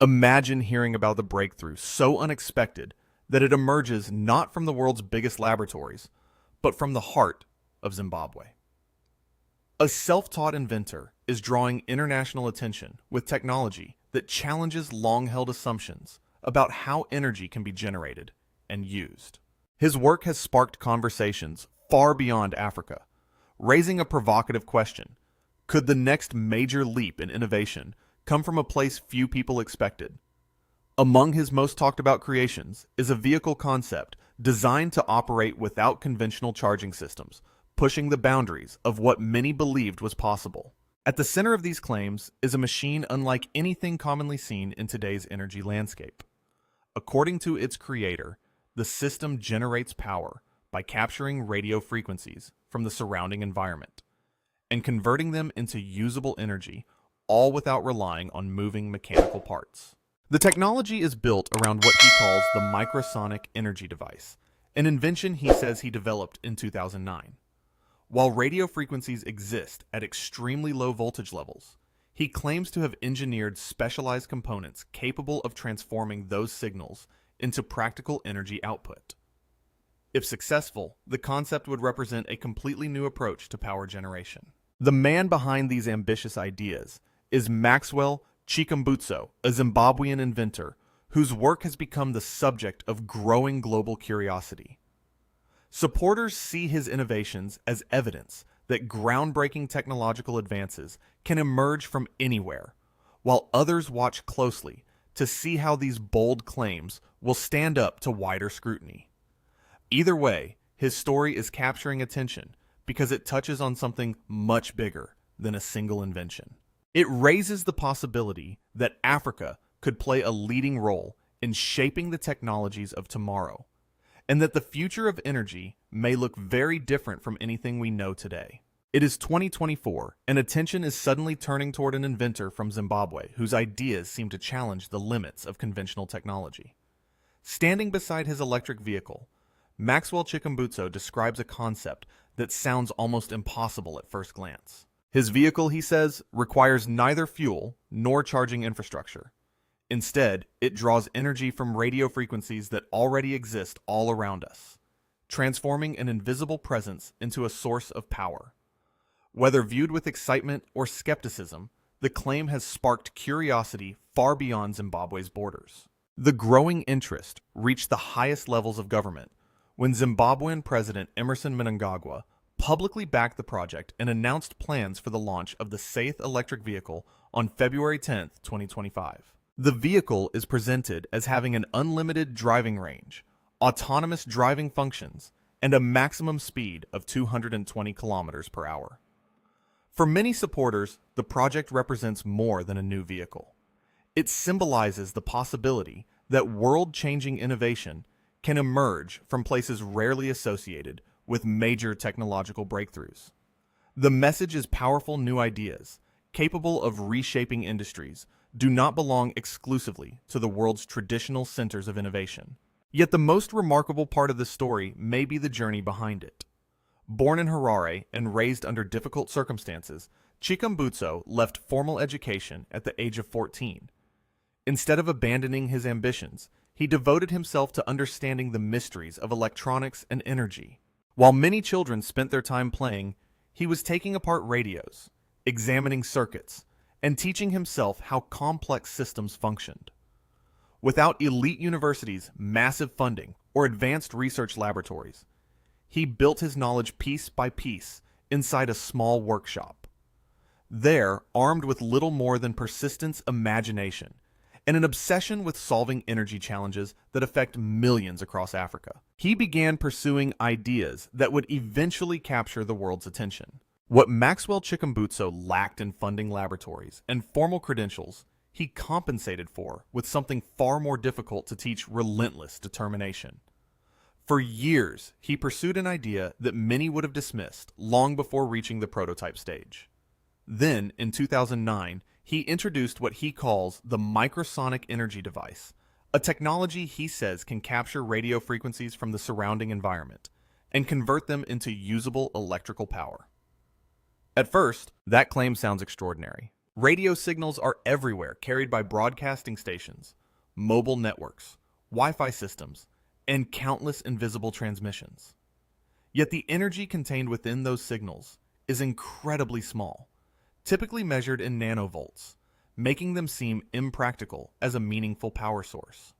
Imagine hearing about the breakthrough so unexpected that it emerges not from the world's biggest laboratories, but from the heart of Zimbabwe. A self-taught inventor is drawing international attention with technology that challenges long-held assumptions about how energy can be generated and used. His work has sparked conversations far beyond Africa, raising a provocative question. Could the next major leap in innovation come from a place few people expected? Among his most talked about creations is a vehicle concept designed to operate without conventional charging systems, pushing the boundaries of what many believed was possible. At the center of these claims is a machine unlike anything commonly seen in today's energy landscape. According to its creator, the system generates power by capturing radio frequencies from the surrounding environment and converting them into usable energy, all without relying on moving mechanical parts. The technology is built around what he calls the microsonic energy device, an invention he says he developed in 2009. While radio frequencies exist at extremely low voltage levels, he claims to have engineered specialized components capable of transforming those signals into practical energy output. If successful, the concept would represent a completely new approach to power generation. The man behind these ambitious ideas is Maxwell Chikumbutso, a Zimbabwean inventor whose work has become the subject of growing global curiosity. Supporters see his innovations as evidence that groundbreaking technological advances can emerge from anywhere, while others watch closely to see how these bold claims will stand up to wider scrutiny. Either way, his story is capturing attention because it touches on something much bigger than a single invention. It raises the possibility that Africa could play a leading role in shaping the technologies of tomorrow, and that the future of energy may look very different from anything we know today. It is 2024, and attention is suddenly turning toward an inventor from Zimbabwe whose ideas seem to challenge the limits of conventional technology. Standing beside his electric vehicle, Maxwell Chikumbutso describes a concept that sounds almost impossible at first glance. His vehicle, he says, requires neither fuel nor charging infrastructure. Instead, it draws energy from radio frequencies that already exist all around us, transforming an invisible presence into a source of power. Whether viewed with excitement or skepticism, the claim has sparked curiosity far beyond Zimbabwe's borders. The growing interest reached the highest levels of government when Zimbabwean President Emmerson Mnangagwa publicly backed the project and announced plans for the launch of the Safe electric vehicle on February 10, 2025. The vehicle is presented as having an unlimited driving range, autonomous driving functions, and a maximum speed of 220 kilometers per hour. For many supporters, the project represents more than a new vehicle. It symbolizes the possibility that world-changing innovation can emerge from places rarely associated with major technological breakthroughs. The message is powerful new ideas, capable of reshaping industries, do not belong exclusively to the world's traditional centers of innovation. Yet the most remarkable part of the story may be the journey behind it. Born in Harare and raised under difficult circumstances, Chikumbutso left formal education at the age of 14. Instead of abandoning his ambitions, he devoted himself to understanding the mysteries of electronics and energy. While many children spent their time playing, he was taking apart radios, examining circuits, and teaching himself how complex systems functioned. Without elite universities, massive funding, or advanced research laboratories, he built his knowledge piece by piece inside a small workshop. There, armed with little more than persistence, imagination, and an obsession with solving energy challenges that affect millions across Africa, he began pursuing ideas that would eventually capture the world's attention. What Maxwell Chikumbutso lacked in funding laboratories and formal credentials, he compensated for with something far more difficult to teach: relentless determination. For years, he pursued an idea that many would have dismissed long before reaching the prototype stage. Then, in 2009, he introduced what he calls the microsonic energy device, a technology he says can capture radio frequencies from the surrounding environment and convert them into usable electrical power. At first, that claim sounds extraordinary. Radio signals are everywhere, carried by broadcasting stations, mobile networks, Wi-Fi systems, and countless invisible transmissions. Yet the energy contained within those signals is incredibly small, typically measured in nanovolts, making them seem impractical as a meaningful power source.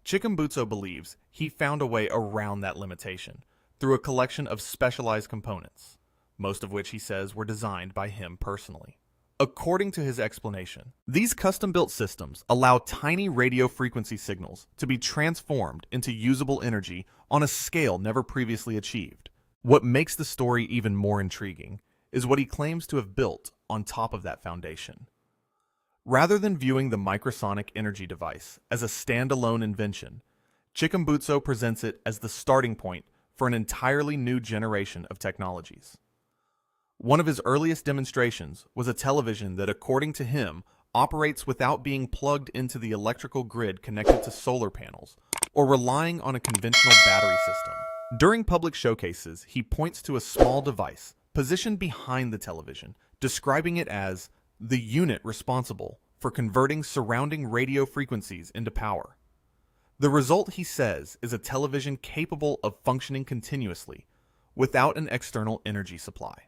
Chikumbutso believes he found a way around that limitation through a collection of specialized components, most of which he says were designed by him personally. According to his explanation, these custom-built systems allow tiny radio frequency signals to be transformed into usable energy on a scale never previously achieved. What makes the story even more intriguing is what he claims to have built on top of that foundation. Rather than viewing the microsonic energy device as a standalone invention, Chikumbutso presents it as the starting point for an entirely new generation of technologies. One of his earliest demonstrations was a television that, according to him, operates without being plugged into the electrical grid connected to solar panels or relying on a conventional battery system. During public showcases, he points to a small device positioned behind the television, describing it as the unit responsible for converting surrounding radio frequencies into power. The result, he says, is a television capable of functioning continuously without an external energy supply.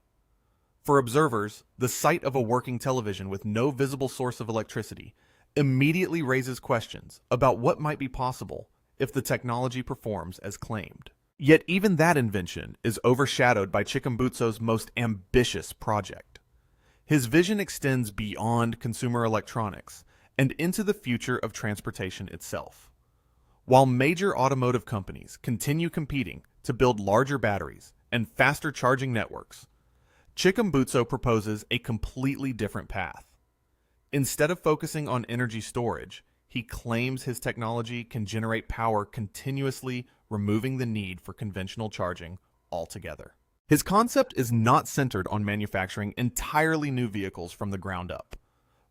For observers, the sight of a working television with no visible source of electricity immediately raises questions about what might be possible if the technology performs as claimed. Yet even that invention is overshadowed by Chikumbutso's most ambitious project. His vision extends beyond consumer electronics and into the future of transportation itself. While major automotive companies continue competing to build larger batteries and faster charging networks, Chikumbutso proposes a completely different path. Instead of focusing on energy storage, he claims his technology can generate power continuously, removing the need for conventional charging altogether. His concept is not centered on manufacturing entirely new vehicles from the ground up.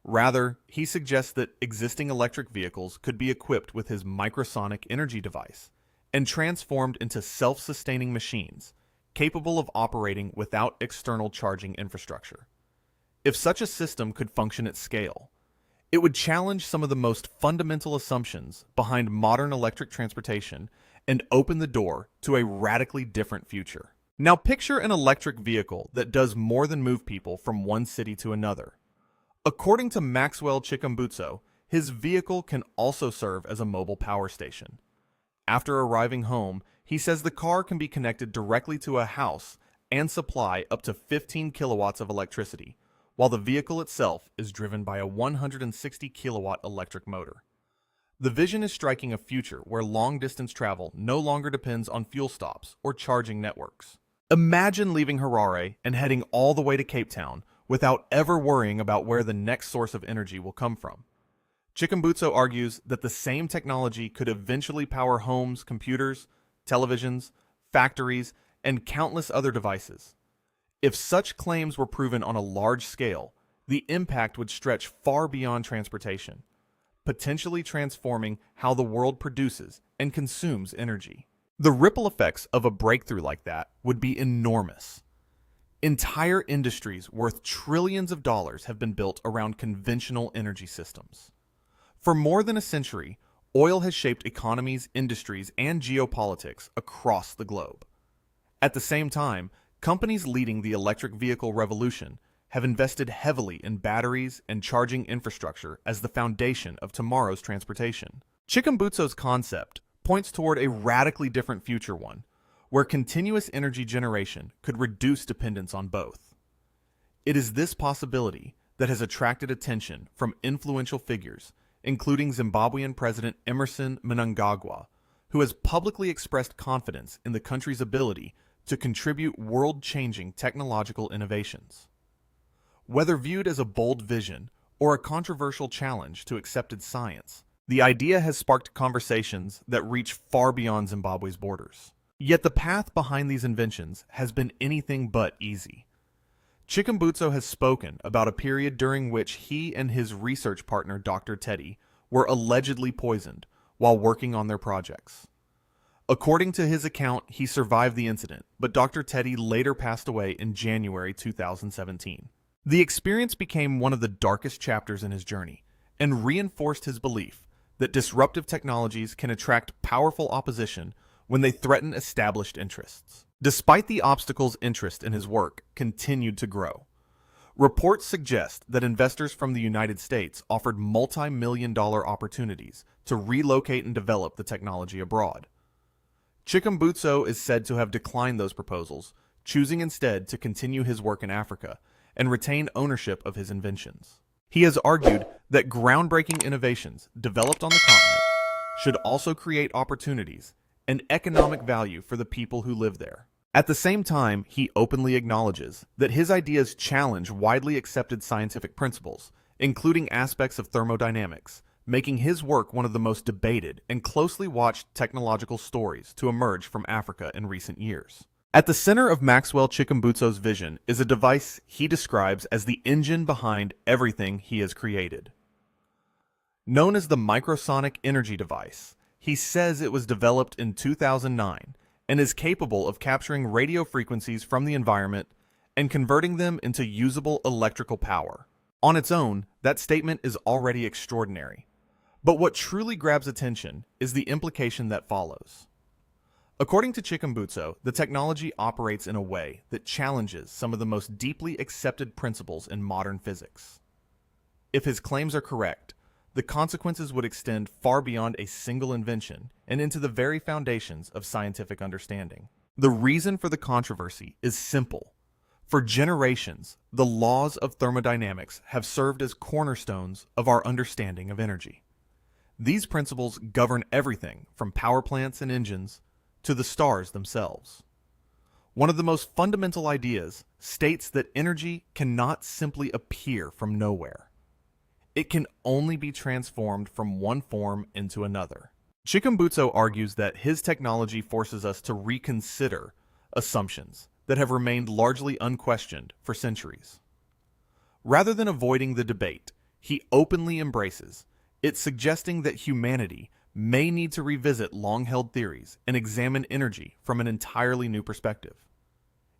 Rather, he suggests that existing electric vehicles could be equipped with his microsonic energy device and transformed into self-sustaining machines capable of operating without external charging infrastructure. If such a system could function at scale, it would challenge some of the most fundamental assumptions behind modern electric transportation and open the door to a radically different future. Now picture an electric vehicle that does more than move people from one city to another. According to Maxwell Chikumbutso, his vehicle can also serve as a mobile power station. After arriving home, he says the car can be connected directly to a house and supply up to 15 kilowatts of electricity, while the vehicle itself is driven by a 160 kilowatt electric motor. The vision is striking a future where long-distance travel no longer depends on fuel stops or charging networks. Imagine leaving Harare and heading all the way to Cape Town without ever worrying about where the next source of energy will come from. Chikumbutso argues that the same technology could eventually power homes, computers, televisions, factories, and countless other devices. If such claims were proven on a large scale, the impact would stretch far beyond transportation, potentially transforming how the world produces and consumes energy. The ripple effects of a breakthrough like that would be enormous. Entire industries worth trillions of dollars have been built around conventional energy systems. For more than a century, oil has shaped economies, industries, and geopolitics across the globe. At the same time, companies leading the electric vehicle revolution have invested heavily in batteries and charging infrastructure as the foundation of tomorrow's transportation. Chikumbutso's concept points toward a radically different future one, where continuous energy generation could reduce dependence on both. It is this possibility that has attracted attention from influential figures, including Zimbabwean President Emmerson Mnangagwa, who has publicly expressed confidence in the country's ability to contribute world-changing technological innovations. Whether viewed as a bold vision or a controversial challenge to accepted science, the idea has sparked conversations that reach far beyond Zimbabwe's borders. Yet the path behind these inventions has been anything but easy. Chikumbutso has spoken about a period during which he and his research partner Dr. Teddy were allegedly poisoned while working on their projects. According to his account, he survived the incident, but Dr. Teddy later passed away in January 2017. The experience became one of the darkest chapters in his journey and reinforced his belief that disruptive technologies can attract powerful opposition when they threaten established interests. Despite the obstacles, interest in his work continued to grow. Reports suggest that investors from the United States offered multi-million-dollar opportunities to relocate and develop the technology abroad. Chikumbutso is said to have declined those proposals, choosing instead to continue his work in Africa and retain ownership of his inventions. He has argued that groundbreaking innovations developed on the continent should also create opportunities and economic value for the people who live there. At the same time, he openly acknowledges that his ideas challenge widely accepted scientific principles, including aspects of thermodynamics, making his work one of the most debated and closely watched technological stories to emerge from Africa in recent years. At the center of Maxwell Chikumbutso's vision is a device he describes as the engine behind everything he has created. Known as the microsonic energy device, he says it was developed in 2009 and is capable of capturing radio frequencies from the environment and converting them into usable electrical power. On its own, that statement is already extraordinary. But what truly grabs attention is the implication that follows. According to Chikumbutso, the technology operates in a way that challenges some of the most deeply accepted principles in modern physics. If his claims are correct, the consequences would extend far beyond a single invention and into the very foundations of scientific understanding. The reason for the controversy is simple. For generations, the laws of thermodynamics have served as cornerstones of our understanding of energy. These principles govern everything from power plants and engines to the stars themselves. One of the most fundamental ideas states that energy cannot simply appear from nowhere. It can only be transformed from one form into another. Chikumbutso argues that his technology forces us to reconsider assumptions that have remained largely unquestioned for centuries. Rather than avoiding the debate, he openly embraces it, suggesting that humanity may need to revisit long-held theories and examine energy from an entirely new perspective.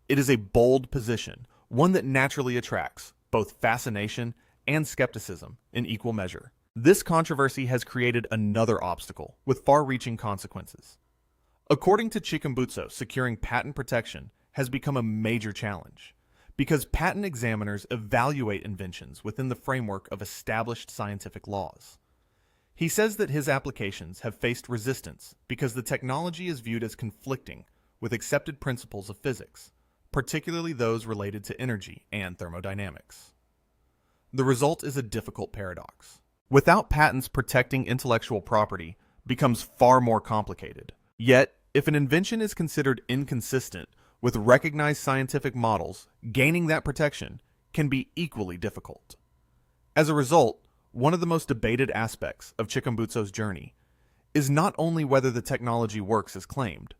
It is a bold position, one that naturally attracts both fascination and skepticism in equal measure. This controversy has created another obstacle with far-reaching consequences. According to Chikumbutso, securing patent protection has become a major challenge because patent examiners evaluate inventions within the framework of established scientific laws. He says that his applications have faced resistance because the technology is viewed as conflicting with accepted principles of physics, particularly those related to energy and thermodynamics. The result is a difficult paradox. Without patents, protecting intellectual property becomes far more complicated. Yet, if an invention is considered inconsistent with recognized scientific models, gaining that protection can be equally difficult. As a result, one of the most debated aspects of Chikumbutso's journey is not only whether the technology works as claimed,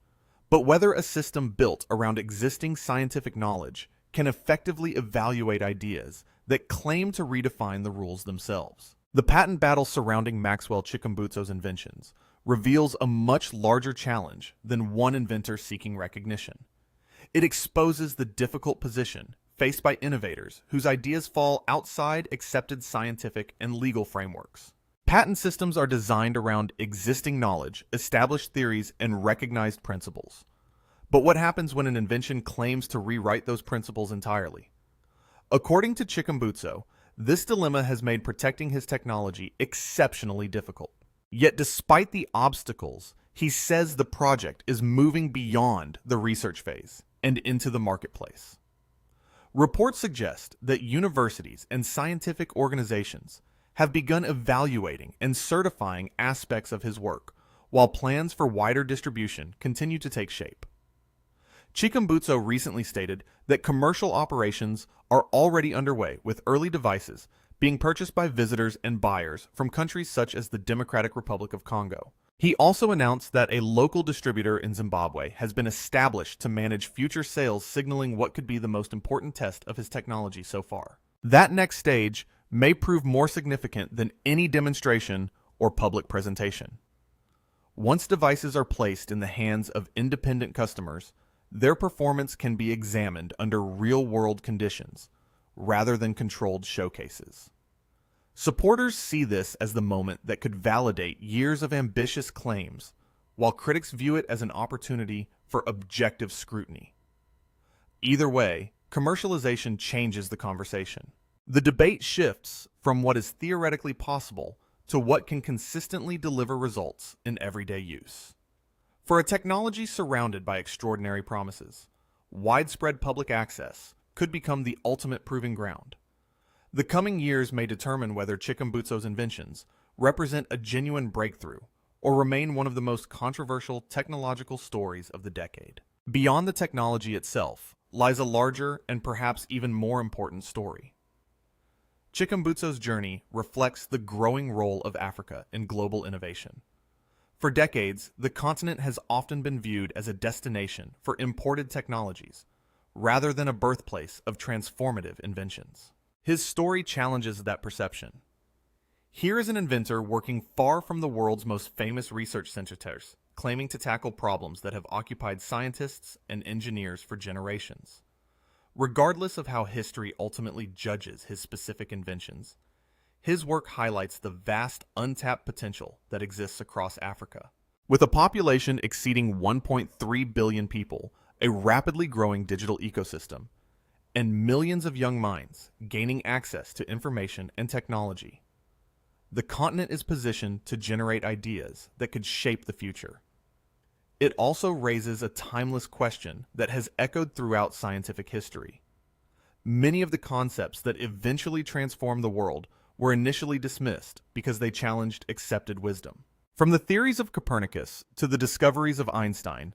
but whether a system built around existing scientific knowledge can effectively evaluate ideas that claim to redefine the rules themselves. The patent battle surrounding Maxwell Chikumbutso's inventions reveals a much larger challenge than one inventor seeking recognition. It exposes the difficult position faced by innovators whose ideas fall outside accepted scientific and legal frameworks. Patent systems are designed around existing knowledge, established theories, and recognized principles. But what happens when an invention claims to rewrite those principles entirely? According to Chikumbutso, this dilemma has made protecting his technology exceptionally difficult. Yet despite the obstacles, he says the project is moving beyond the research phase and into the marketplace. Reports suggest that universities and scientific organizations have begun evaluating and certifying aspects of his work, while plans for wider distribution continue to take shape. Chikumbutso recently stated that commercial operations are already underway, with early devices being purchased by visitors and buyers from countries such as the Democratic Republic of Congo. He also announced that a local distributor in Zimbabwe has been established to manage future sales, signaling what could be the most important test of his technology so far. That next stage may prove more significant than any demonstration or public presentation. Once devices are placed in the hands of independent customers, their performance can be examined under real-world conditions, rather than controlled showcases. Supporters see this as the moment that could validate years of ambitious claims, while critics view it as an opportunity for objective scrutiny. Either way, commercialization changes the conversation. The debate shifts from what is theoretically possible to what can consistently deliver results in everyday use. For a technology surrounded by extraordinary promises, widespread public access could become the ultimate proving ground. The coming years may determine whether Chikumbutso's inventions represent a genuine breakthrough or remain one of the most controversial technological stories of the decade. Beyond the technology itself lies a larger and perhaps even more important story. Chikumbutso's journey reflects the growing role of Africa in global innovation. For decades, the continent has often been viewed as a destination for imported technologies, rather than a birthplace of transformative inventions. His story challenges that perception. Here is an inventor working far from the world's most famous research centers, claiming to tackle problems that have occupied scientists and engineers for generations. Regardless of how history ultimately judges his specific inventions, his work highlights the vast untapped potential that exists across Africa. With a population exceeding 1.3 billion people, a rapidly growing digital ecosystem, and millions of young minds gaining access to information and technology, the continent is positioned to generate ideas that could shape the future. It also raises a timeless question that has echoed throughout scientific history. Many of the concepts that eventually transformed the world were initially dismissed because they challenged accepted wisdom. From the theories of Copernicus to the discoveries of Einstein,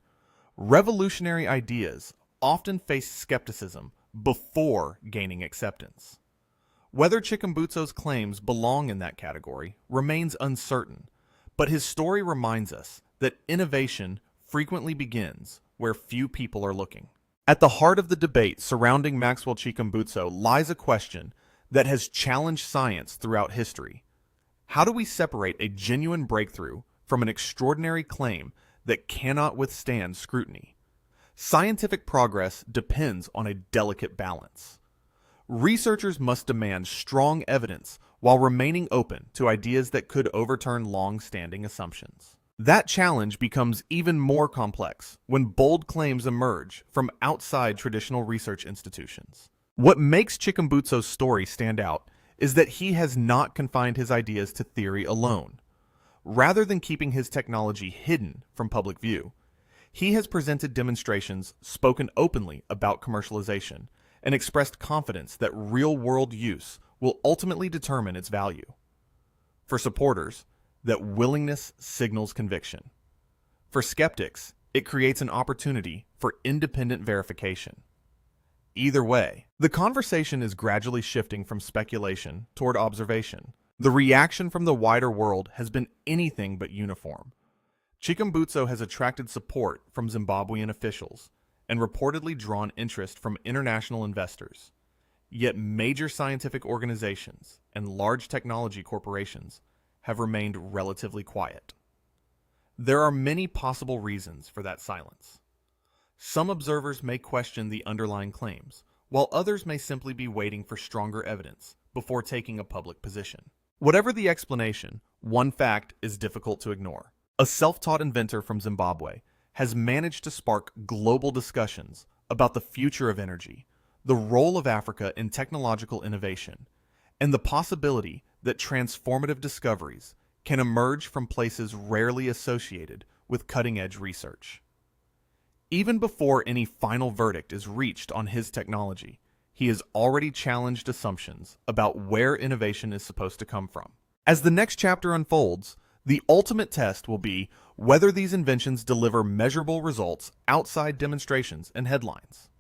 revolutionary ideas often faced skepticism before gaining acceptance. Whether Chikumbutso's claims belong in that category remains uncertain, but his story reminds us that innovation frequently begins where few people are looking. At the heart of the debate surrounding Maxwell Chikumbutso lies a question that has challenged science throughout history. How do we separate a genuine breakthrough from an extraordinary claim that cannot withstand scrutiny? Scientific progress depends on a delicate balance. Researchers must demand strong evidence while remaining open to ideas that could overturn long-standing assumptions. That challenge becomes even more complex when bold claims emerge from outside traditional research institutions. What makes Chikumbutso's story stand out is that he has not confined his ideas to theory alone. Rather than keeping his technology hidden from public view, he has presented demonstrations, spoken openly about commercialization, and expressed confidence that real-world use will ultimately determine its value. For supporters, that willingness signals conviction. For skeptics, it creates an opportunity for independent verification. Either way, the conversation is gradually shifting from speculation toward observation. The reaction from the wider world has been anything but uniform. Chikumbutso has attracted support from Zimbabwean officials and reportedly drawn interest from international investors. Yet major scientific organizations and large technology corporations have remained relatively quiet. There are many possible reasons for that silence. Some observers may question the underlying claims, while others may simply be waiting for stronger evidence before taking a public position. Whatever the explanation, one fact is difficult to ignore. A self-taught inventor from Zimbabwe has managed to spark global discussions about the future of energy, the role of Africa in technological innovation, and the possibility that transformative discoveries can emerge from places rarely associated with cutting-edge research. Even before any final verdict is reached on his technology, he has already challenged assumptions about where innovation is supposed to come from. As the next chapter unfolds, the ultimate test will be whether these inventions deliver measurable results outside demonstrations and headlines.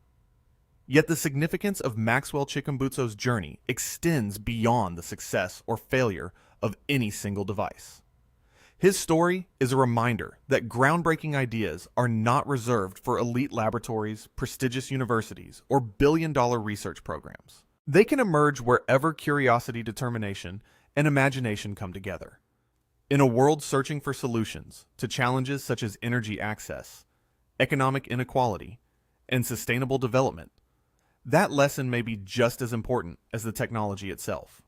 Yet the significance of Maxwell Chikumbutso's journey extends beyond the success or failure of any single device. His story is a reminder that groundbreaking ideas are not reserved for elite laboratories, prestigious universities, or billion-dollar research programs. They can emerge wherever curiosity, determination, and imagination come together. In a world searching for solutions to challenges such as energy access, economic inequality, and sustainable development, that lesson may be just as important as the technology itself.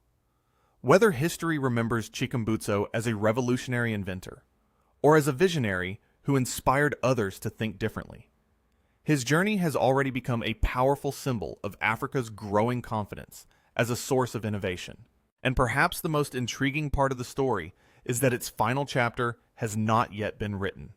Whether history remembers Chikumbutso as a revolutionary inventor, or as a visionary who inspired others to think differently, his journey has already become a powerful symbol of Africa's growing confidence as a source of innovation. And perhaps the most intriguing part of the story is that its final chapter has not yet been written.